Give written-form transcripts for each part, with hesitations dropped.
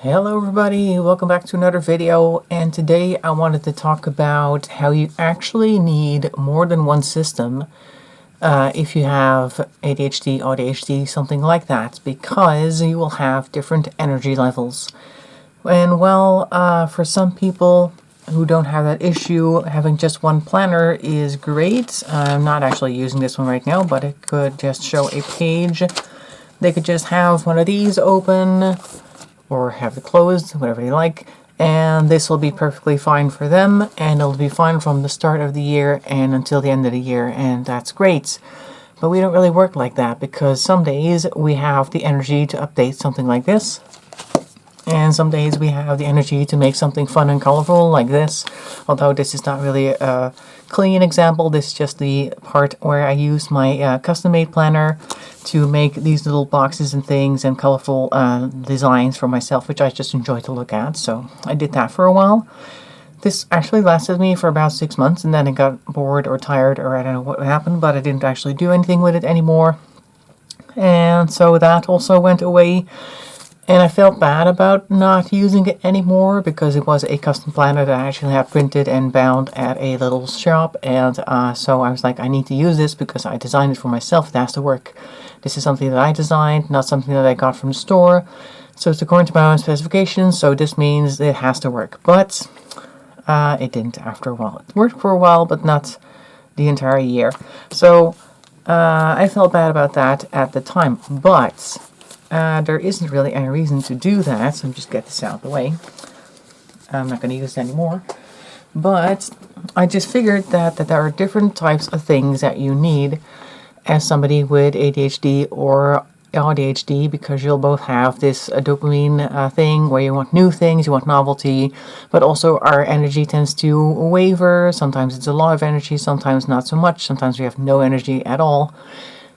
Hello everybody, welcome back to another video, and today I wanted to talk about how you actually need more than one system if you have ADHD, AuDHD, something like that, because you will have different energy levels. And well, for some people who don't have that issue, having just one planner is great. I'm not actually using this one right now, but it could just show a page. They could just have one of these open or have it closed, whatever they like, and this will be perfectly fine for them, and it'll be fine from the start of the year and until the end of the year, and that's great. But we don't really work like that, because some days we have the energy to update something like this, and some days we have the energy to make something fun and colorful like this. Although this is not really a clean example, this is just the part where I used my custom-made planner to make these little boxes and things and colorful designs for myself, which I just enjoy to look at. So I did that for a while. This actually lasted me for about 6 months, and then it got bored or tired, or I don't know what happened, but I didn't actually do anything with it anymore. And so that also went away. And I felt bad about not using it anymore, because it was a custom planner that I actually have printed and bound at a little shop. And so I was like, I need to use this because I designed it for myself. It has to work. This is something that I designed, not something that I got from the store. So it's according to my own specifications, so this means it has to work. But it didn't after a while. It worked for a while, but not the entire year. So I felt bad about that at the time. But there isn't really any reason to do that, so just get this out of the way. I'm not going to use it anymore. But I just figured that there are different types of things that you need as somebody with ADHD or AuDHD, because you'll both have this dopamine thing where you want new things, you want novelty, but also our energy tends to waver. Sometimes it's a lot of energy, sometimes not so much, sometimes we have no energy at all.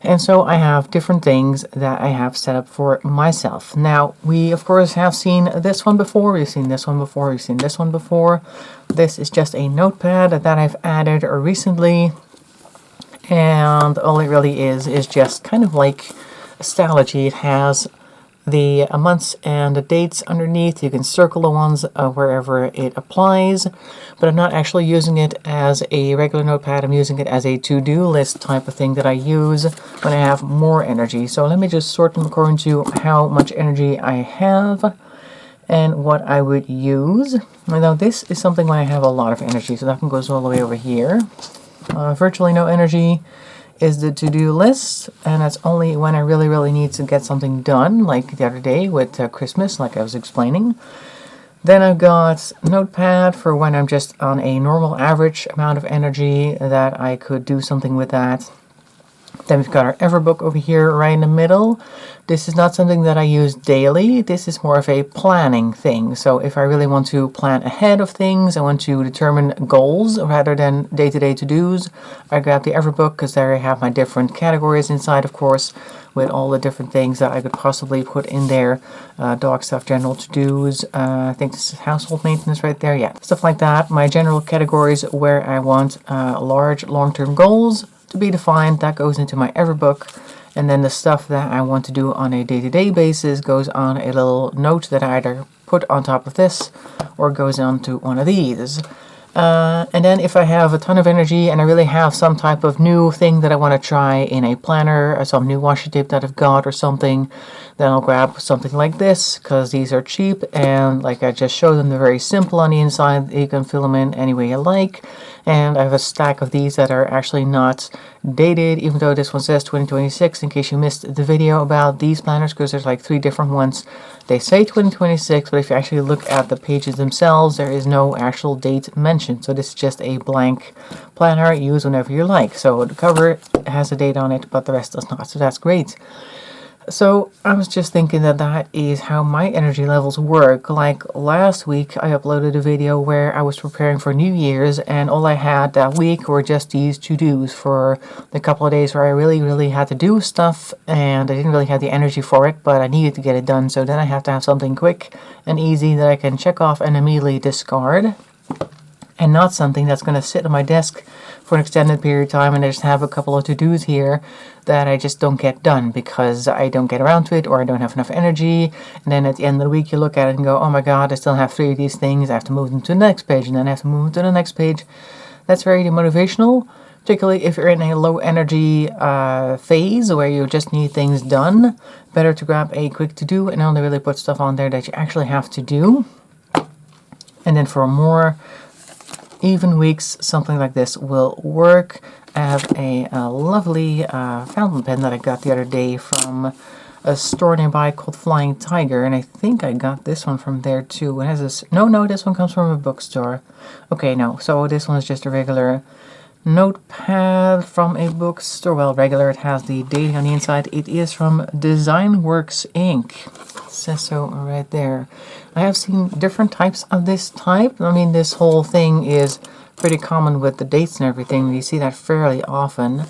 And so I have different things that I have set up for myself. Now, we of course have seen this one before, we've seen this one before, we've seen this one before. This is just a notepad that I've added recently. And all it really is just kind of like astrology. It has the months and the dates underneath. You can circle the ones wherever it applies, but I'm not actually using it as a regular notepad. I'm using it as a to-do list type of thing that I use when I have more energy. So let me just sort them according to how much energy I have and what I would use. Now this is something when I have a lot of energy, so that one goes all the way over here. Virtually no energy is the to-do list, and that's only when I really need to get something done, like the other day with Christmas, like I was explaining. Then I've got notepad for when I'm just on a normal average amount of energy that I could do something with that. Then we've got our Everbook over here right in the middle. This is not something that I use daily. This is more of a planning thing. So if I really want to plan ahead of things, I want to determine goals rather than day-to-day to-dos, I grab the Everbook, because there I have my different categories inside, of course, with all the different things that I could possibly put in there. Dog stuff, general to-dos, I think this is household maintenance right there, yeah, stuff like that. My general categories where I want large long-term goals to be defined, that goes into my Everbook. And then the stuff that I want to do on a day-to-day basis goes on a little note that I either put on top of this or goes onto one of these. And then if I have a ton of energy and I really have some type of new thing that I want to try in a planner, or some new washi tape that I've got or something, then I'll grab something like this, because these are cheap, and like I just showed them, they're very simple on the inside. You can fill them in any way you like. And I have a stack of these that are actually not dated, even though this one says 2026, in case you missed the video about these planners, because there's like 3 different ones. They say 2026, but if you actually look at the pages themselves, there is no actual date mentioned. So this is just a blank planner, use whenever you like. So the cover has a date on it, but the rest does not, so that's great. So I was just thinking that is how my energy levels work. Like last week I uploaded a video where I was preparing for New Year's, and all I had that week were just these to-dos for the couple of days where I really had to do stuff, and I didn't really have the energy for it, but I needed to get it done. So then I have to have something quick and easy that I can check off and immediately discard. and not something that's going to sit on my desk for an extended period of time and I just have a couple of to-dos here that I just don't get done because I don't get around to it or I don't have enough energy. And then at the end of the week you look at it and go, oh my god, I still have 3 of these things, I have to move them to the next page, and then I have to move them to the next page. That's very demotivational, particularly if you're in a low energy phase where you just need things done. Better to grab a quick to-do and only really put stuff on there that you actually have to do. And then for more even weeks, something like this will work. I have a lovely fountain pen that I got the other day from a store nearby called Flying Tiger, and I think I got this one from there too. It has this, no, this one comes from a bookstore. Okay, no, so this one is just a regular notepad from a bookstore. Well, regular, it has the dating on the inside. It is from Designworks Inc. It says so right there. I have seen different types of this type. I mean, this whole thing is pretty common with the dates and everything. You see that fairly often.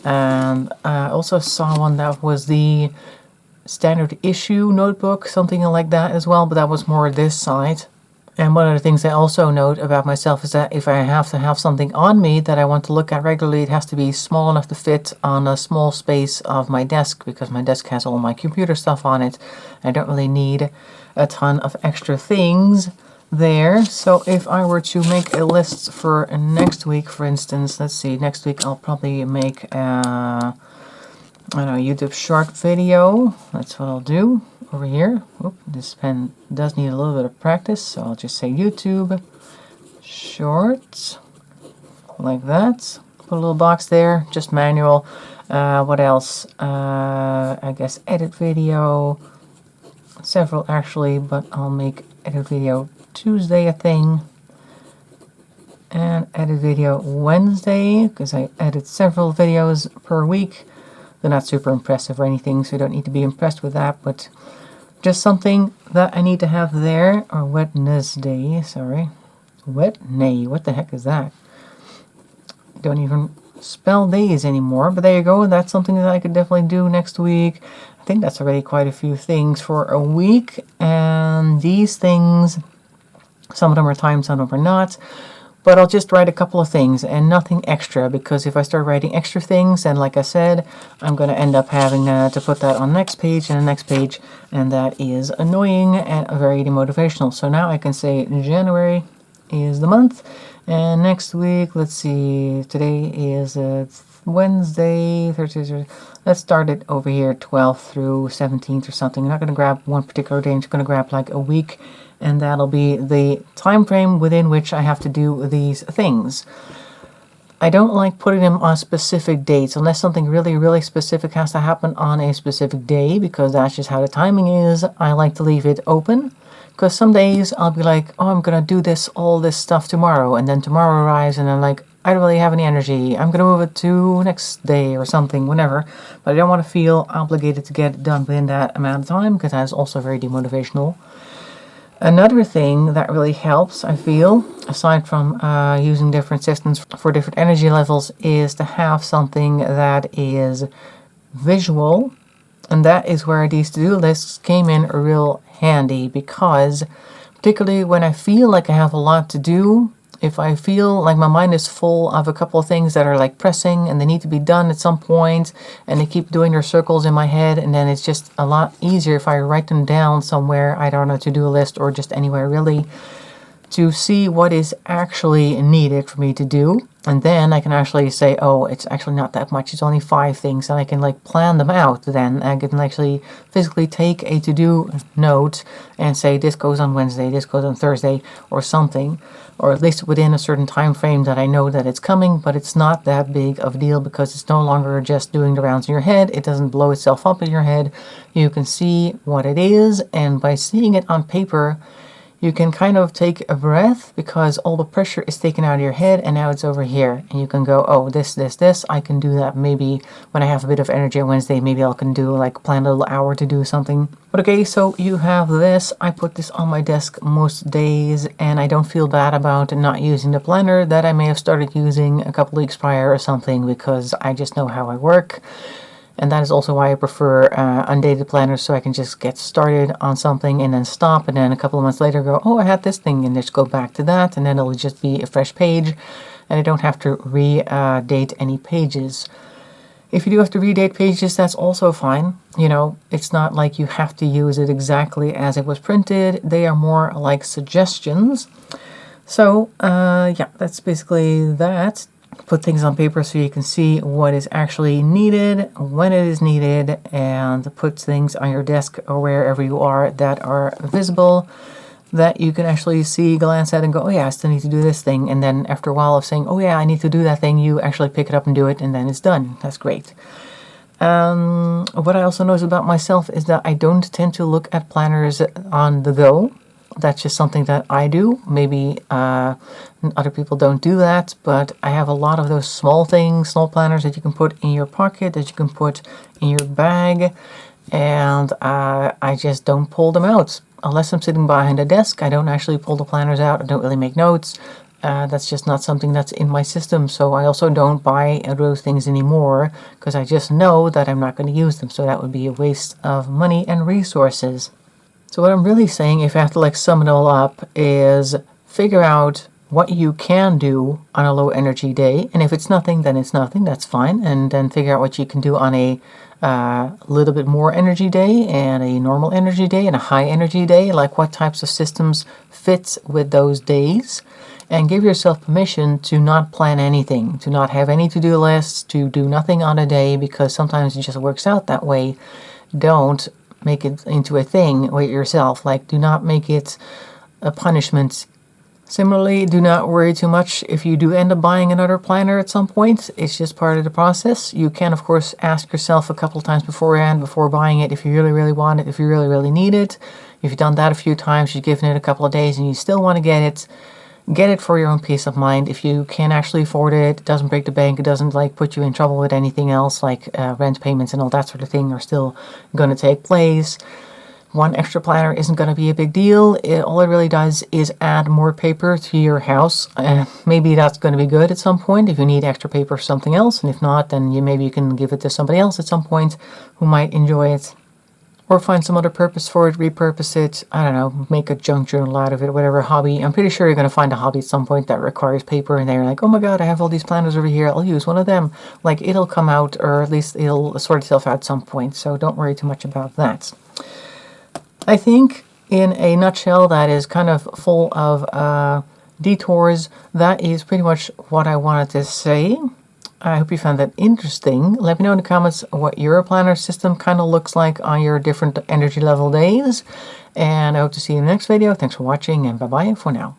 And I also saw one that was the standard issue notebook, something like that as well, but that was more this side. And one of the things I also note about myself is that if I have to have something on me that I want to look at regularly, it has to be small enough to fit on a small space of my desk, because my desk has all my computer stuff on it. I don't really need a ton of extra things there. So if I were to make a list for next week, for instance, let's see, next week I'll probably make a YouTube short video. That's what I'll do over here. Oop, this pen does need a little bit of practice, so I'll just say YouTube shorts like that. Put a little box there, just manual. What else? I guess edit video. Several actually, but I'll make edit video Tuesday a thing, and edit video Wednesday, because I edit several videos per week. They're not super impressive or anything, so you don't need to be impressed with that, but just something that I need to have there. Or Wednesday, sorry. Wednesday, what the heck is that? Don't even spell days anymore, but there you go. That's something that I could definitely do next week. I think that's already quite a few things for a week, and these things, some of them are timed, some of them are not. But I'll just write a couple of things and nothing extra, because if I start writing extra things, then like I said, I'm going to end up having to put that on the next page and the next page, and that is annoying and very demotivational. So now I can say January is the month, and next week, let's see, today is Wednesday, Thursday, let's start it over here, 12th through 17th or something. I'm not going to grab one particular day, I'm just going to grab like a week, and that'll be the time frame within which I have to do these things. I don't like putting them on specific dates unless something really, really specific has to happen on a specific day, because that's just how the timing is. I like to leave it open, because some days I'll be like, oh, I'm going to do all this stuff tomorrow, and then tomorrow arrives and I'm like, I don't really have any energy. I'm going to move it to next day or something, whenever. But I don't want to feel obligated to get it done within that amount of time, because that's also very demotivational. Another thing that really helps, I feel, aside from using different systems for different energy levels, is to have something that is visual. And that is where these to-do lists came in real handy, because particularly when I feel like I have a lot to do, if I feel like my mind is full of a couple of things that are like pressing and they need to be done at some point, and they keep doing their circles in my head, and then it's just a lot easier if I write them down somewhere, either on a to-do list or just anywhere really, to see what is actually needed for me to do. And then I can actually say, oh, it's actually not that much, it's only 5 things, and I can like plan them out. Then I can actually physically take a to-do note and say, this goes on Wednesday, this goes on Thursday, or something, or at least within a certain time frame that I know that it's coming. But it's not that big of a deal, because it's no longer just doing the rounds in your head. It doesn't blow itself up in your head. You can see what it is, and by seeing it on paper, you can kind of take a breath, because all the pressure is taken out of your head and now it's over here. And you can go, oh, this, I can do that maybe when I have a bit of energy on Wednesday. Maybe I can do like plan a little hour to do something. But okay, so you have this. I put this on my desk most days, and I don't feel bad about not using the planner that I may have started using a couple weeks prior or something, because I just know how I work. And that is also why I prefer undated planners, so I can just get started on something and then stop, and then a couple of months later go, oh, I had this thing, and just go back to that, and then it'll just be a fresh page, and I don't have to redate any pages. If you do have to redate pages, that's also fine. You know, it's not like you have to use it exactly as it was printed. They are more like suggestions. So, yeah, that's basically that. Put things on paper so you can see what is actually needed, when it is needed, and put things on your desk or wherever you are that are visible, that you can actually see, glance at, and go, oh yeah, I still need to do this thing. And then after a while of saying, oh yeah, I need to do that thing, you actually pick it up and do it, and then it's done. That's great. What I also notice about myself is that I don't tend to look at planners on the go. That's just something that I do. Maybe other people don't do that, but I have a lot of those small things, small planners that you can put in your pocket, that you can put in your bag, and I just don't pull them out. Unless I'm sitting behind a desk, I don't actually pull the planners out. I don't really make notes. That's just not something that's in my system, so I also don't buy those things anymore, because I just know that I'm not going to use them, so that would be a waste of money and resources. So what I'm really saying, if I have to like sum it all up, is figure out what you can do on a low energy day, and if it's nothing, then it's nothing, that's fine, and then figure out what you can do on a little bit more energy day, and a normal energy day, and a high energy day, like what types of systems fit with those days, and give yourself permission to not plan anything, to not have any to-do lists, to do nothing on a day, because sometimes it just works out that way. Don't make it into a thing with yourself. Like, do not make it a punishment. Similarly, do not worry too much if you do end up buying another planner at some point. It's just part of the process. You can, of course, ask yourself a couple of times beforehand, before buying it, if you really, really want it, if you really, really need it. If you've done that a few times, you've given it a couple of days, and you still want to get it for your own peace of mind. If you can actually afford it, it doesn't break the bank, it doesn't like put you in trouble with anything else, like rent payments and all that sort of thing are still going to take place. One extra planner isn't going to be a big deal. All it really does is add more paper to your house. Maybe that's going to be good at some point if you need extra paper for something else, and if not, then maybe you can give it to somebody else at some point who might enjoy it. Or find some other purpose for it, repurpose it, I don't know, make a junk journal out of it, whatever hobby. I'm pretty sure you're going to find a hobby at some point that requires paper, and they're like, oh my god, I have all these planners over here, I'll use one of them. Like, it'll come out, or at least it'll sort itself out at some point, so don't worry too much about that. I think, in a nutshell, that is kind of full of detours. That is pretty much what I wanted to say. I hope you found that interesting. Let me know in the comments what your planner system kind of looks like on your different energy level days. And I hope to see you in the next video. Thanks for watching, and bye-bye for now.